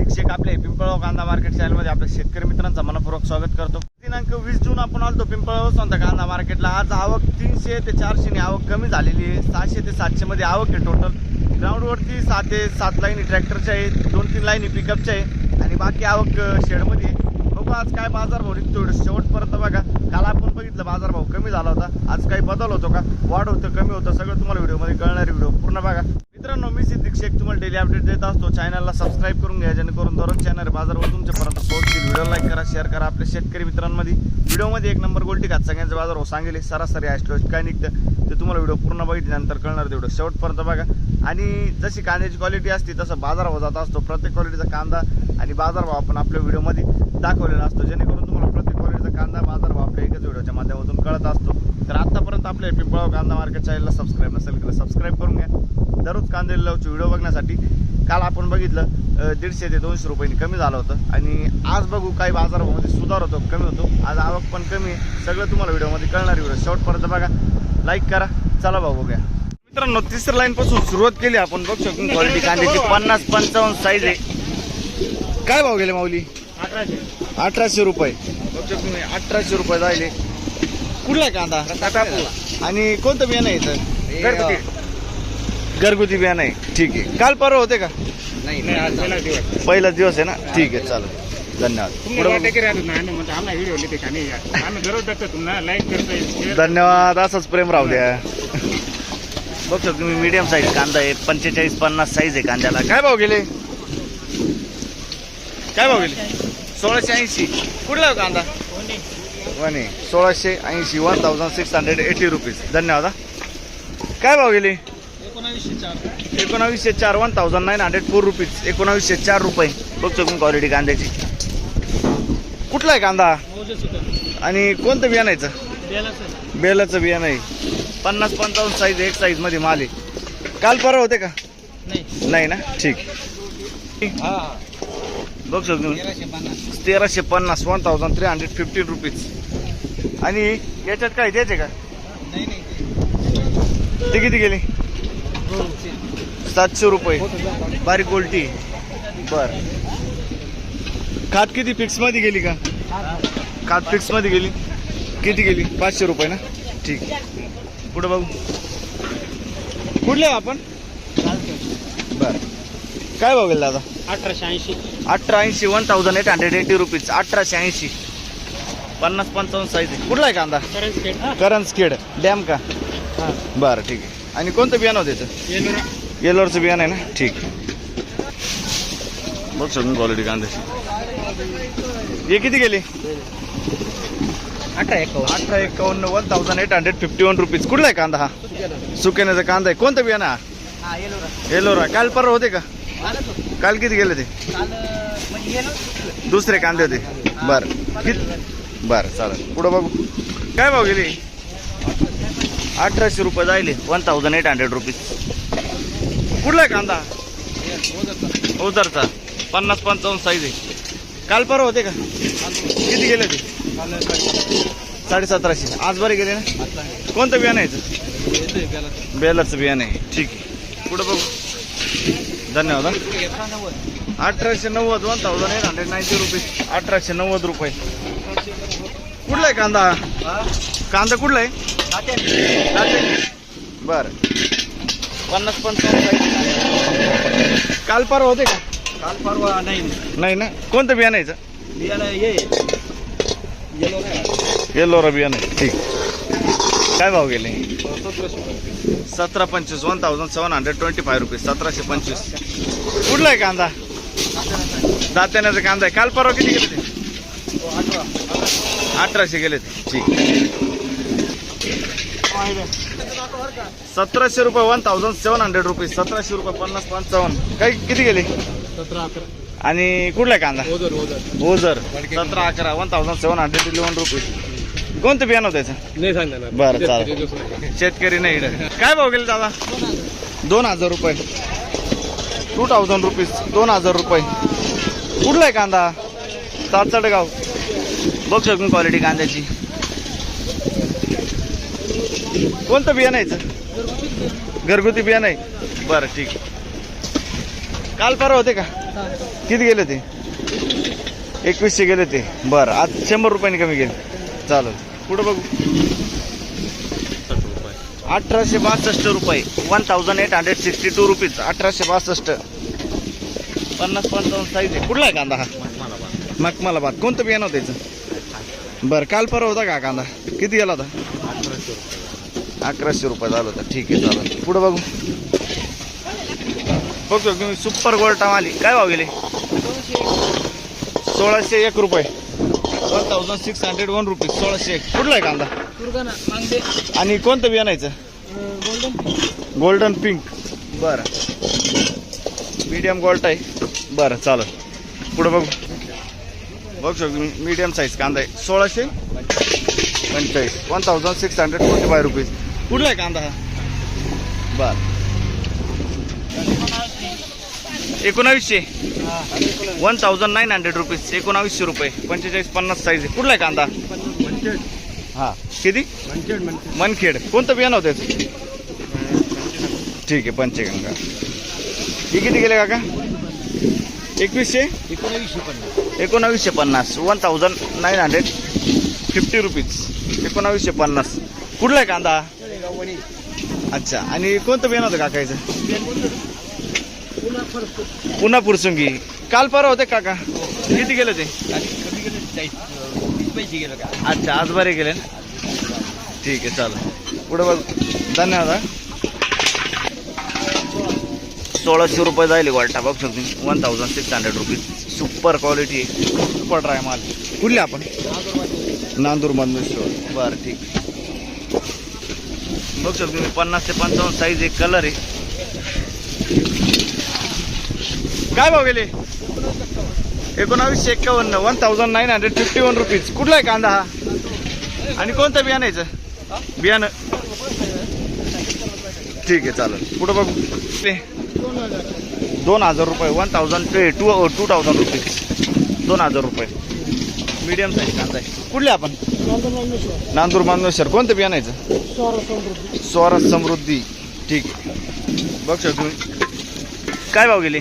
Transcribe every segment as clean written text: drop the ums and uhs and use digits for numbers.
दीक्षक आपल्या पिंपळगाव कांदा मार्केट चॅनलमध्ये आपल्या शेतकरी मित्रांचा मनपूर्वक स्वागत करतो। दिनांक 20 जून आपण आलतो पिंपळगाव संत कांदा मार्केटला। आज आवक 300 ते 400 नी आवक कमी झालेली आहे। 600 ते 700 मध्ये आवक आहे टोटल। ग्राउंडवरती 6 ते 7 लाईनी ट्रॅक्टरच्या आहेत, 2-3 लाईनी पिकअपच्या आहे आणि बाकी आवक शेडमध्ये आहे। बघू आज काय बाजारभाव निघतो शेवटपर्यंत बघा। काल आपण बघितलं बाजारभाव कमी झाला होता, आज काही बदल होतो का, वाढ होतं कमी होतं सगळं तुम्हाला व्हिडिओमध्ये कळणार। व्हिडिओ पूर्ण बघा मित्रांनो। मी दीक्षक तुम्हाला डेली अपडेट देत असतो। चॅनलला सबस्क्राईब करून घ्या जेणेकरून दररोज चॅनल बाजारभाव तुमच्यापर्यंत पोहोचतील। व्हिडिओ लाईक करा, शेअर करा। आपल्या शेतकरी मित्रांमध्ये व्हिडिओमध्ये एक नंबर गोल्टी खात सगळ्यांचा बाजारभाव सांगेल। सरासरी ॲस्ट्रोस्ट काय निघतं ते तुम्हाला व्हिडिओ पूर्ण बघितल्यानंतर कळणार। व्हिडिओ शेवटपर्यंत बघा। आणि जशी कांद्याची क्वालिटी असते तसं बाजारभाव जात असतो। प्रत्येक क्वालिटीचा कांदा आणि बाजारभाव आपण आपल्या व्हिडिओमध्ये दाखवलेला असतो जेणेकरून तुम्हाला प्रत्येक क्वालिटीचा कांदा बाजारभाव आपल्या एकच व्हिडिओच्या माध्यमातून कळत असतो। तर आतापर्यंत आपल्या पिंपळगाव कांदा मार्केट चॅनलला सबस्क्राईब नसेल तर सबस्क्राईब करून घ्या दररोज कांदे लिलावचे व्हिडिओ बघण्यासाठी। काल आपण बघितलं 150 ते 200 रुपयांनी कमी झालं होतं आणि आज बघू काही बाजारभावामध्ये सुधार होतो कमी होतो। आज आवक पण कमी आहे, सगळं तुम्हाला व्हिडिओमध्ये कळणार। व्हिडिओ शेवटपर्यंत बघा, लाईक करा। चला भाऊ बघूया मित्रांनो। तिसऱ्या लाईन पासून सुरुवात केली आपण। बघू शकतो क्वालिटी कांद्याची 50-55 साईज आहे। काय भाव गेले माऊली? 1800 रुपये। बघू शकतो तुम्ही 1800 रुपये जायले। कुठला कांदा? आणि कोणतं बियाणं आहे इथं? घरगुती बियाणं आहे, ठीक आहे। काल परवा होते का? नाही, पहिलाच दिवस आहे ना, ठीक आहे चालेल। धन्यवाद, धन्यवाद। असंच प्रेम राहू द्या। बघ शकतो तुम्ही मीडियम साईज कांदा आहे, 45-50 साईज आहे कांद्याला। काय भाव गेले? काय भाव गेले? 1680। कुठला आहे कांदा? वने 1680, 1680 रुपीज। धन्यवाद। काय भाव गेले? 1904, 1904 रुपीज, 1904 रुपये। बघतो तुम्ही क्वालिटी कांद्याची। कुठला आहे कांदा आणि कोणतं बियाणं आहे? बेलाचं बियाणं आहे। 50-55 साईज, एक साईज मध्ये माल आहे। काल परवा होते का? नाही ना, ठीक आहे। बघ शकतो 1350, 1315 रुपीज। आणि याच्यात काय द्यायचे का? ते किती गेले? 700 रुपये। बारीक गोल्टी, बर। खात किती फिक्स मध्ये गेली का? खात फिक्स मध्ये गेली, किती गेली? 500 रुपये ना, ठीक आहे। पुढे बघू कुठले आपण? बर। काय भाव गेला दादा? 1880, 1880 रुपीज। 1880, 50-55 साईज आहे। कुठला आहे कांदा? करंजखेड डॅम का? बरं, ठीक आहे। आणि कोणतं बियाणं होतं त्याचं? येलोरचं बियाणं आहे ना, ठीक आहे। बघ सगळं क्वालिटी कांद्याची। हे किती गेले? 1851, 1851 रुपीज। कुठला आहे कांदा? हा सुकेण्याचा कांदा आहे। कोणतं बियाणं? हा येलोरा। काल परवा होते का? काल किती गेले ते? दुसरे कांदे होते, बरं किती? बरं चालेल। पुढं बघू काय भाव गेले? 1800 रुपये जायले, 1800 रुपीज। कुठला आहे कांदा? ओझरचा, 50-55 साईज आहे। काल परवा होते का? किती गेले ते? 1750। आज बरे गेले ना? कोणतं बियाणं आहे? बेलाचं बियाणं आहे, ठीक आहे। पुढं बघू, धन्यवाद। 1890, 1890 रुपीज। 1890 रुपये। कुठला आहे कांदा? कांदा कुठला आहे? बर, 50-55 साईज। काल परवा होते का? काल परवा नाही ना। कोणतं बियाणं आहे? येलोरा बियाणं आहे, ठीक। काय भाव गेले? 1725, 1725 रुपीज। 1725। कुठला आहे कांदा? दात्याण्याचा कांदा आहे। काल परवा किती गेले ते? 1800 गेले ते, ठीक। 1700 रुपये, 1700 रुपीज। 1700 रुपये, 50-55। काही किती गेले? 17-11। आणि कुठला कांदा? ओझर 17-11, 1711 रुपीज। कोणतं बियाणं होतं त्याचं? नाही सांगणार। बरं चालेल, शेतकरी नाही। काय भाव गेले दादा? 2000 रुपये, 2000 रुपीज, 2000 रुपये। कुठला आहे कांदा? सातसडगाव। बघ शकून क्वालिटी कांद्याची। कोणतं बियाणं आहे? घरगुती बियाणं आहे, बरं ठीक आहे। काल परवा होते का? किती गेले ते? 2100 गेले ते. बरं, आज 100 रुपयांनी कमी गेले. चालेल. पुढं बघू. 1862 रुपये. 1862 रुपीज. 1862. 50-55 साईज आहे. कुठला आहे कांदा हा? मखमलाबाद. कोणतं बियाणं होतं त्याचं? बरं, काल परवा होता का कांदा? किती गेला होता? 1100 रुपये झालं होतं. ठीक आहे, चालेल. पुढं बघू. बघतो तुम्ही सुपर गोल्टा माली. काय भाव गेले? 1601 रुपये. 1601 रुपीज. 1601. कुठला आहे कांदा? आणि कोणतं बियाणायचं? Golden pink. बरं, मीडियम गोल्ट आहे. बरं, चालेल. पुढं बघू. बघू शकतो तुम्ही मीडियम साईज कांदा आहे. 1645. 1645 रुपीज. कुठला आहे कांदा हा? बरं, 1900. 1900 रुपीज. 1900 रुपये. 45-50 साईज आहे. कुठला आहे कांदा? हां, किती? मनखेड. कोणतं बियाणं होतं त्याचं? ठीक आहे, पंचगंगा. ही किती गेले काका? 2100. 1950. 1950 रुपीज. 1950. कुठला आहे कांदा? अच्छा, आणि कोणतं बियाणं होतं काकायचं? पुन्हा पुरसुंगी. काल परवा होते काका? किती गेले ते? अच्छा, आज बरे गेले ना. ठीक आहे, चालेल. पुढे बघ. धन्यवाद. 1600 रुपये जाईल वाटा. बघ शकतो 1600 रुपीज. सुपर क्वालिटी आहे. सुपर ड्राय माल. कुठले आपण? नांदूर मधून. बरं, ठीक. बघ शकतो तुम्ही 50 ते 55 साईज. एक कलर आहे. काय भाव गेले? 1951. 1951 रुपीज. कुठला आहे कांदा हा? आणि कोणतं बियाणायचं? बियाणं. ठीक आहे, चालेल. पुढं बघू. 2000 रुपये. 2000 रुपीज. 2000 रुपये. मीडियम साईज कांदा आहे. कुठले आपण? नांदूर मानवेश्वर. कोणतं बियाणायचं? स्वराज समृद्धी. ठीक आहे. बघ शकतो तुम्ही. काय भाव गेले?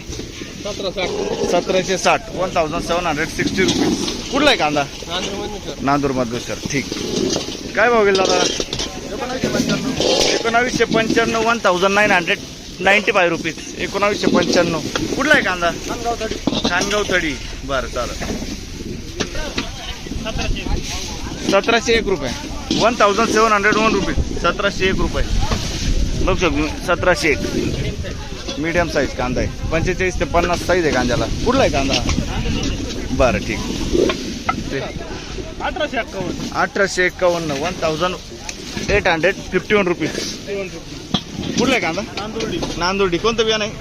1760. 1760 रुपीज. कुठला आहे कांदा? नांदूर मधुश्वर. ठीक. काय भाव गेला दादा? 1995. 1995 रुपीज. 1995. कुठला आहे कांदा? खानगाव तडी. बरं, चालेल. 1701 रुपये. 1701 रुपीज. 1701 रुपये. बघू शकतो 1701. मीडियम साईज कांदा आहे. 45 ते 50 साईज आहे कांद्याला. कुठला आहे कांदा? बरं, ठीक. 1851. 1851 रुपीज. कुठला आहे कांदा? नांदुर्डी. कोणतं बियाणं आहे?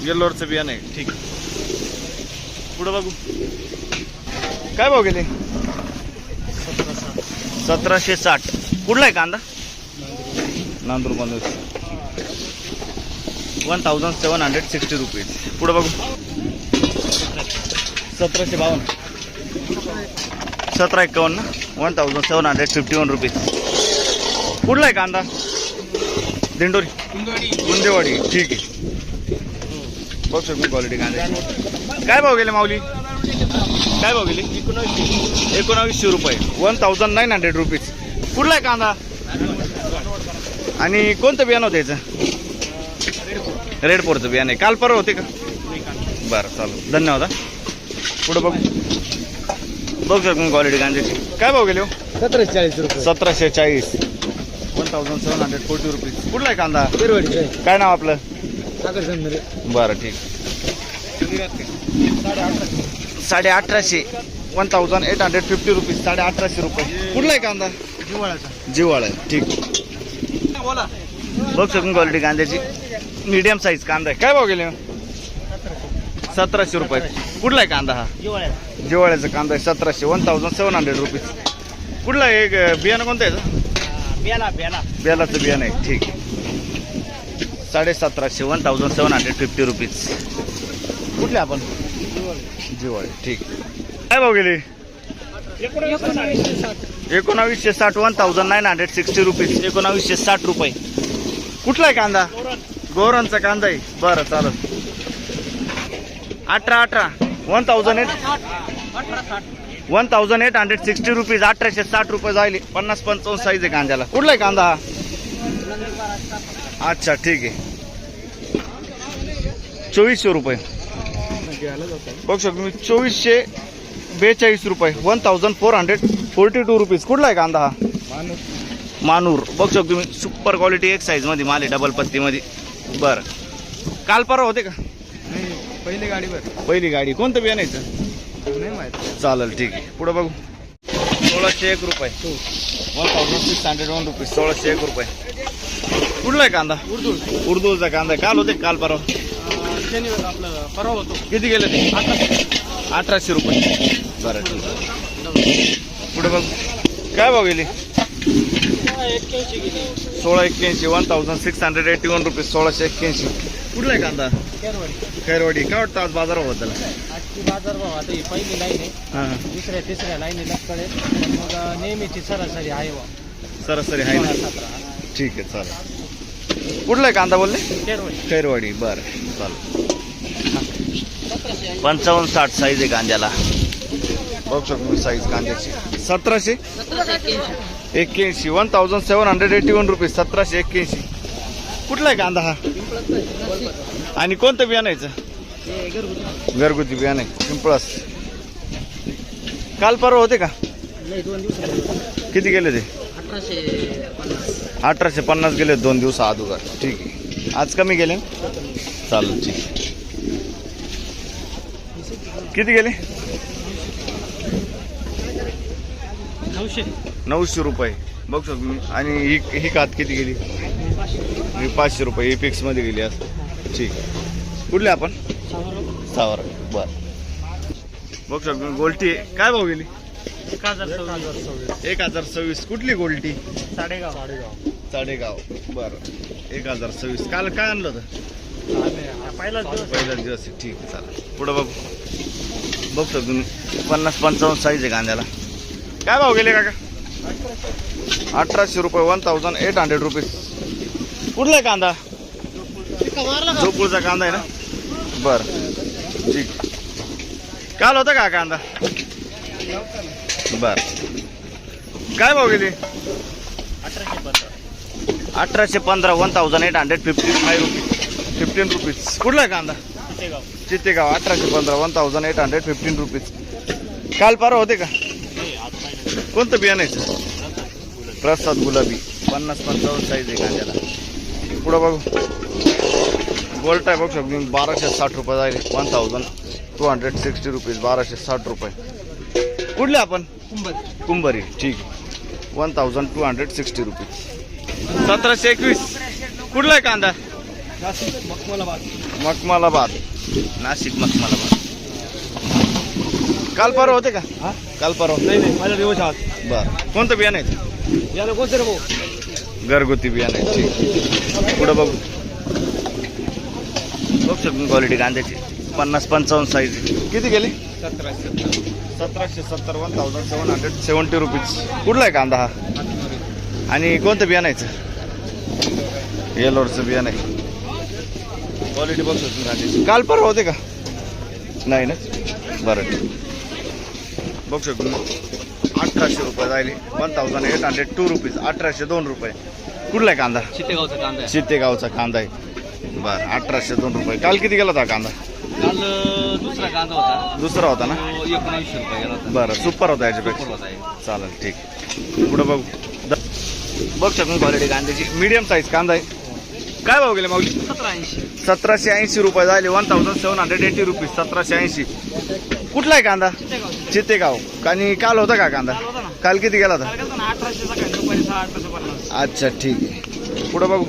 येल्लोरचं बियाणं आहे. ठीक. पुढं बघू. काय भाव गेले? 1760. कुठला आहे कांदा? नांदूर मधून. 1760 रुपीज. पुढं बघू. 1752. 1751. 1751 रुपीज. कुठला आहे कांदा? दिंडोरी. गुंदेवाडी. ठीक आहे. बघ शकतो क्वालिटी कांदा. काय भाव गेले माऊली? काय भाव गेले? 1900 रुपये. 1900 रुपीज. कुठला आहे कांदा? आणि कोणतं बियाणं होतं याचं? रेडपोरचं बियाणं आहे. काल परवा होते का? बरं, चालेल. धन्यवाद. पुढं बघ. बघ शकतो क्वालिटी कांद्याची. काय भाव गेले? 1740 रुपये. 1740. 1740 रुपीज. कुठला आहे कांदा? काय नाव आपलं? बरं, ठीक. 1850. 1850 रुपीज. 1850 रुपये. कुठला आहे कांदा? जिवाळा. ठीक. बघ शकून क्वालिटी कांद्याची. मीडियम साईज कांदा आहे. काय भाव गेले? 1700 रुपये. कुठला आहे कांदा हा? जिवाळ्याचा कांदा आहे. 1700. 1700 रुपीज. कुठला आहे? एक बियाणं कोणतं आहे? बेलाचं बियाणं आहे. ठीक. 1750. 1750 रुपीज. कुठले आपण? जिवाळे. ठीक. काय भाव गेले? 1960. 1960 रुपीज. 1960 रुपये. कुठला आहे कांदा? गोरांचा कांदा आहे. बरं चालेल. 18 1860 रुपीज. 1860 रुपये जाईल. 50-55 साईज आहे कांद्याला. कुठला आहे कांदा हा? अच्छा ठीक आहे. 2400 रुपये बघू शकतो मी. 2442 रुपये. 1442 रुपीज. कुठला आहे कांदा हा? मानूर. बघू शकतो तुम्ही. सुपर क्वालिटी एक साईज मध्ये माल आहे. डबल पत्ती मध्ये. बरं काल परवा होते का? पहिली गाडीवर. पहिली गाडी. कोणतं बियाण्याचं? नाही माहिती. चालेल ठीक आहे. पुढे बघू. 1601 रुपये. 1601 रुपये. 1601 रुपये. कुठला आहे कांदा? उर्दूचा कांदा आहे. काल होते काल परवा? शनिवार आपलं परवा होतो. किती गेले ते? 1800 रुपये. बरं ठीक आहे. पुढे बघू. काय भाव गेली? 1681. 1681 रुपये. 1681. कुठला आहे कांदा? खैरवाडी. काय वाटतं आज बाजाराबद्दल? आजची बाजारभाव आता ही पहिली लाईन आहे. हां दुसऱ्या तिसऱ्या लाईनीला कळेल. मग नेहमीची सरासरी आहे बा. सरासरी आहे ना? 17. ठीक आहे चालेल. कुठला आहे कांदा बोलले? केरवडी. खैरवाडी. बरं चालेल. 55-60 साईज आहे कांद्याला. बघू शकतो मी साईज कांद्याची. 1781. 1781 रुपये. 1781. कुठला आहे कांदा हा? आणि कोणतं बियाणं यायचं? घरगुती बियाणं आहे. पिंपळस. काल परवा होते का? नाही 2 दिवस. किती गेले ते? 1850. 1850 गेले 2 दिवस अगोदर. ठीक आहे. आज कमी गेले? चालेल ठीक आहे. किती गेले? 900 रुपये. बघू शकतो मी. आणि ही कात किती गेली? 500 रुपये. ही फिक्स मध्ये गेली असं. ठीक आहे. कुठले आपण? सावर. बर. बघू शकतो मी. गोल्टी काय भाव गेली? 1026. कुठली गोल्टी? साडेगाव. बरं 1026. काल काय आणलं होतं? पहिलाच दिवस आहे. ठीक आहे चालेल. पुढं बघू. बघू शकतो मी. 50-55 साईज आहे कांद्याला. काय भाव गेले काका? 1800 रुपये. 1800 रुपीज. कुठला आहे कांदा? झोपूळचा कांदा आहे ना? बरं ठीक. काल होता का कांदा? बर. काय भाव गेले? 1815. 1855 रुपीज. कुठला आहे कांदा? चित्तेगाव. 1815. 1815 रुपीज. काल परवा होते का? कोणतं बियाण्याचं? प्रसाद गुलाबी. 50-55 साईज आहे कांद्याला. पुढं बघू. गोल्ट आहे बघू शकतो. 1260 रुपये जाईल. 1260 रुपीज. 1260 रुपये. कुठले आपण? कुंभारी. ठीक आहे. 1260 रुपीज. 1721. कुठला आहे कांदा? मखमलाबाद. नाशिक मखमलाबाद. काल परवा होते का? काल परवा? नाही माझ्या दिवस आहात. बरं कोणतं बियाणं आहे? याला कोणतं रे भाऊ? घरगुती बियाणं आहे. ठीक. पुढं बघू. बघू शकतो क्वालिटी कांद्याची. 50-55 साईज. किती गेली? 1770. 1770 रुपीज. कुठला आहे कांदा हा? आणि कोणतं बियाणं आहे? येलोरचं बियाणं आहे. क्वालिटी बघू शकतो कांद्याची. काल परवा होते का? नाही ना? बरं ठीक. बघू शकतो 1800 रुपये जाईल. 1802 रुपीज. 1802 रुपये. कुठला आहे कांदा? चित्तेगावचा कांदा आहे. चित्तेगावचा कांदा आहे. बरं 1802 रुपये. काल किती गेला होता कांदा? काल दुसरा कांदा होता. दुसरा होता ना? 1900 रुपये गेला होता. बरं सुपर होता याच्यापेक्षा. चालेल ठीक. पुढं बघू. बघ शकून क्वालिटी कांद्याची. मीडियम साईज कांदा आहे. काय भाव गेले माऊली? 1780 रुपये झाले. 1780 रुपीज. 1780. कुठला आहे कांदा? चित्तेगाव. आणि काल होता का कांदा? काल किती गेला होता? 1800. अच्छा ठीक आहे. पुढं बघू.